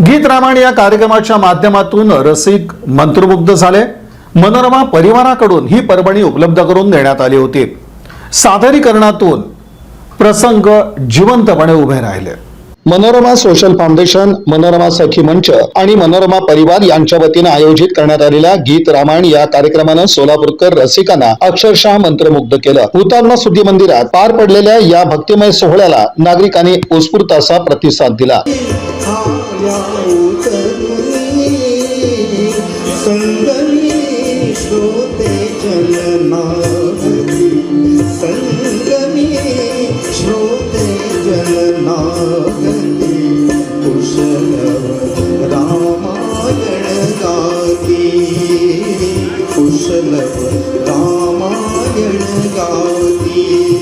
गीत रामायण या कार्यक्रमाच्या माध्यमातून रसिक मंत्रमुग्ध झाले। मनोरमा परिवाराकडून ही पर्वणी उपलब्ध करून देण्यात आली होती। सादरीकरणातून प्रसंग जिवंतपणे उभे राहिले। मनोरमा सोशल फाउंडेशन, मनोरमा सखी मंच आणि मनोरमा परिवार यांच्या वतीने आयोजित करण्यात आलेल्या गीत रामायण या कार्यक्रमानं सोलापूरकर रसिकांना अक्षरशः मंत्रमुग्ध केलं। हुतात्मा सुद्धी मंदिरात पार पडलेल्या या भक्तिमय सोहळ्याला नागरिकांनी उत्स्फूर्त असा प्रतिसाद दिला।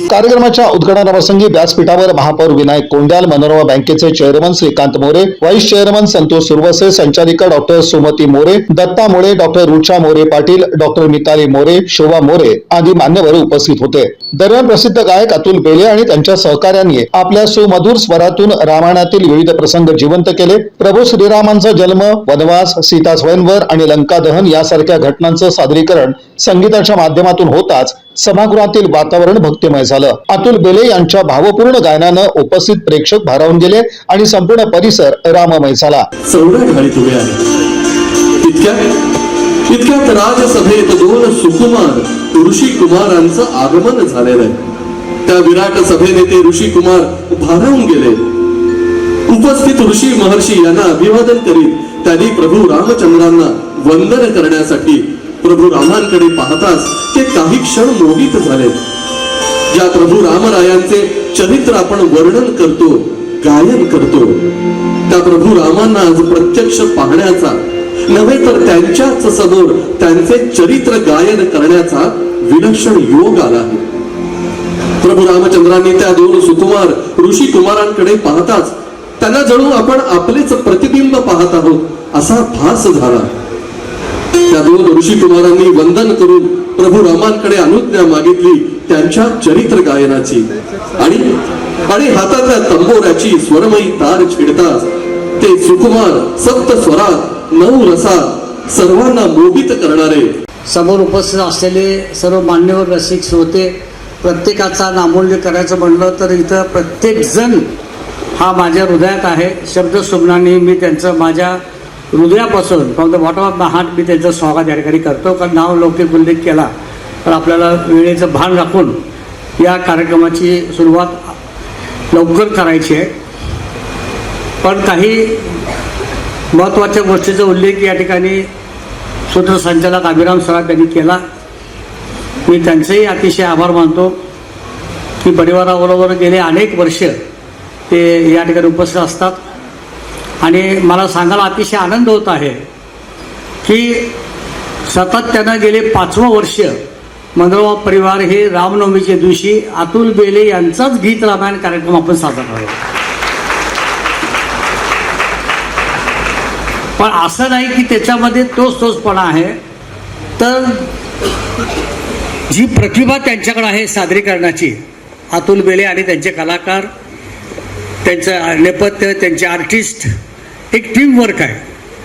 कार्यक्रमाच्या उद्घाटनाप्रसंगी व्यासपीठावर महापौर विनायक कोंड्याल, मनोरमा बँकेचे chairman Shrikant More, vice chairman Santosh Suravase, संचालिका doctor Sumati More, Datta More, doctor Rucha More Patil, doctor Mitali More, Shobha More आदी मान्यवर उपस्थित होते। दरम्यान प्रसिद्ध गायक अतुल बेले आणि त्यांच्या सहकाऱ्यांनी आपल्या सुमधुर स्वरातून रामायणातील विविध प्रसंग जिवंत केले। प्रभू श्रीरामांचा जन्म, वनवास, सीता स्वयंवर आणि लंका दहन यासारख्या घटनांचं सादरीकरण संगीताच्या माध्यमातून होताच सभागृहातील वातावरण भक्तिमय झालं। अतुल बेले यांच्या भावपूर्ण गायनानं उपस्थित प्रेक्षक भारावून गेले आणि संपूर्ण परिसर राममय झाला। इतक्यात राजसभेत दोन सुकुमार ऋषी कुमारांचं आगमन झालेलं आहे। त्या विराट सभेने ते ऋषी कुमार भारावून गेले। उपस्थित ऋषी महर्षी यांना अभिवादन करीत त्यांनी प्रभू रामचंद्रांना वंदन करण्यासाठी प्रभू रामांकडे पाहताच ते काही क्षण मोहित झाले। ज्या प्रभू रामरायांचे चरित्र आपण वर्णन करतो, गायन करतो, त्या प्रभू रामांना आज प्रत्यक्ष पाहण्याचा नव्हे तर त्यांच्याच समोर त्यांचे चरित्र गायन करण्याचा विलक्षण योग आला आहे। प्रभू रामचंद्रांनी त्या दोन सुकुमार ऋषी कुमारांकडे पाहताच त्यांना जणू आपण आपलेच प्रतिबिंब पाहत आहोत असा भास झाला। त्या दोन ऋषी कुमारांनी वंदन करून प्रभू रामांकडे अनुज्ञा मागितली त्यांच्या चरित्र गायनाची आणि हातातल्या तंबोऱ्याची स्वरमयी तार छेडताच ते सुकुमार सप्त स्वरात नऊ रसात सर्वांना मोहित करणारे। समोर उपस्थित असलेले सर्व मान्यवर रसिक श्रोते, प्रत्येकाचा नामोल्य करायचं म्हणलं तर इथं प्रत्येक जण हा माझ्या हृदयात आहे। शब्द सुमनांनी मी त्यांचं माझ्या हृदयापासून from the bottom of my heart मी त्यांचं स्वागत या ठिकाणी करतो। कारण नाव लौकिक उल्लेख केला तर आपल्याला वेळेचं भान राखून या कार्यक्रमाची सुरुवात लवकर करायची आहे। पण काही महत्त्वाच्या गोष्टीचा उल्लेख या ठिकाणी सूत्रसंचालक अभिराम सराफ यांनी केला। मी त्यांचेही अतिशय आभार मानतो की परिवाराबरोबर गेले अनेक वर्ष ते या ठिकाणी उपस्थित असतात आणि मला सांगायला अतिशय आनंद होत आहे की सातत्यानं गेले 5वं वर्ष मनोरमा परिवार हे रामनवमीच्या दिवशी अतुल बेले यांचाच गीत रामायण कार्यक्रम आपण साजरा करतो। पण असं नाही की त्याच्यामध्ये तोचपणा आहे, तर जी प्रतिभा त्यांच्याकडे आहे सादरीकरणाची, अतुल बेले आणि त्यांचे कलाकार, त्यांचं नेपथ्य, त्यांचे आर्टिस्ट, एक टीम वर्क आहे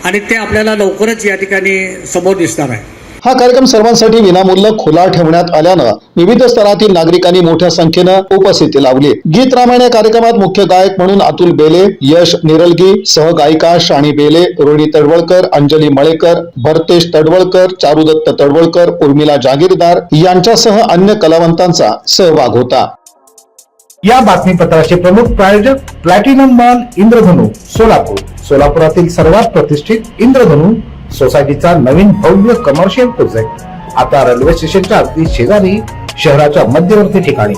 आणि ते आपल्याला लवकरच या ठिकाणी समोर दिसणार आहे। हा कार्यक्रम सर्वांसाठी विनामूल्य खुला ठेवण्यात आल्यानं विविध स्तरातील नागरिकांनी मोठ्या संख्येनं उपस्थिती लावली। गीत रामायण या कार्यक्रमात मुख्य गायक म्हणून अतुल बेले, यश निरलगी, सहगायिका शाणी बेले, रोहिणी तडवळकर, अंजली मळेकर, भरतेश तडवळकर, चारुदत्त तडवळकर, उर्मिला जागीरदार यांच्यासह अन्य कलावंतांचा सहभाग होता। या बातमीपत्राचे प्रमुख प्रायोजक प्लॅटिनम मॉल इंद्रधनु सोलापूर। सोलापुरातील सर्वात प्रतिष्ठित इंद्रधनु सोसायटीचा नवीन भव्य कमर्शियल प्रोजेक्ट आता रेल्वे स्टेशनच्या अगदी शेजारी शहराच्या मध्यवर्ती ठिकाणी।